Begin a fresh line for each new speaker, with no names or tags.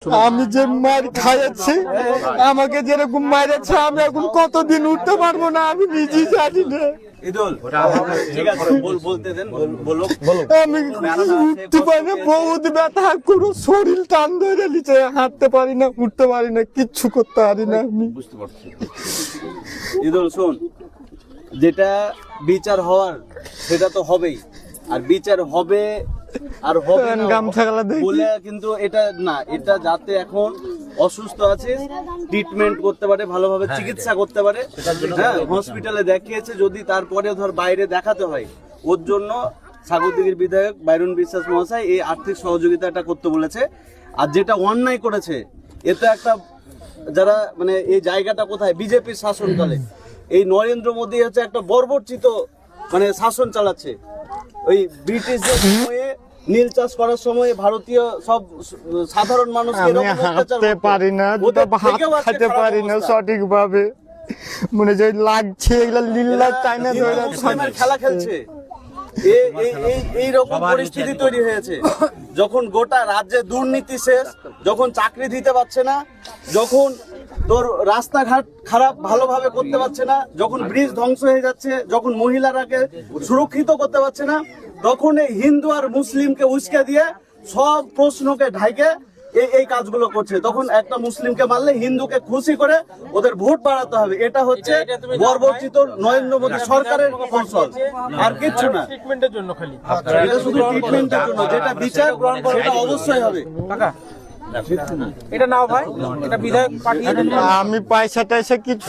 আমি যে মার খাইছি আমাকে যেরকম মারেছে আমি এখন কতদিন উঠতে পারবো না আমি নিজেই জানি না। আমি উঠতে পারি না, বহুত ব্যথা, কোনো শরীর টান ধরে নিচে, হাঁটতে পারি না, উঠতে পারি না, কিচ্ছু করতে পারি না। আমি
বুঝতে পারছি। ইদুল শোন, যেটা বিচার হওয়ার সেটা তো হবেই, আর বিচার হবে আর হবে না বলে কিন্তু এটা না, এটা যাতে এখন অসুস্থ আছে ট্রিটমেন্ট করতে পারে, ভালোভাবে চিকিৎসা করতে পারে, হ্যাঁ হসপিটালে দেখিয়েছে, যদি তারপরে ধর বাইরে দেখাতে হয়, ওর জন্য স্বাগতিকের বিধায়ক বাইরন বিশ্বাস মহাশয় এই আর্থিক সহযোগিতাটা করতে বলেছে। আর যেটা অন্যায় করেছে, এটা একটা যারা মানে এই জায়গাটা কোথায় বিজেপির শাসনকালে এই নরেন্দ্র মোদী হচ্ছে একটা বর্বরচিত মানে শাসন চালাচ্ছে। ওই ব্রিটিশদের সময়ে নীল চাষ করার সময় ভারতীয় সব সাধারণ মানুষকে
হাঁটতে পারি না, খেতে পারি না সঠিক ভাবে, মনে যে লাগছে এগুলা লীলা চাইনা
খেলা খেলছে। এইরকম পরিস্থিতি তৈরি হয়েছে যখন গোটা রাজ্যে দুর্নীতি শেষ, যখন চাকরি দিতে পারছে না, যখন তোর রাস্তাঘাট খারাপ ভালোভাবে করতে পারছে না, যখন ব্রিজ ধ্বংস হয়ে যাচ্ছে, যখন মহিলারাকে সুরক্ষিত করতে পারছে না, তখন এই হিন্দু আর মুসলিমকে উস্কে দিয়ে সব প্রশ্নকে ঢাইকে এই কাজগুলো করছে। তখন একটা মুসলিমকে মারলে হিন্দুকে খুশি করে ওদের ভোট বাড়াতে হবে। এটা হচ্ছে বর্বরচিত নরেন্দ্র মোদী সরকারের কৌশল, আর কিচ্ছু না। এটা শুধু ট্রিটমেন্টের জন্য, যেটা বিচার সেটা অবশ্যই হবে।
এটা নাও ভাই, এটা বিধায়ক পাঠিয়ে
আমি পয়সা টাইসা কিছু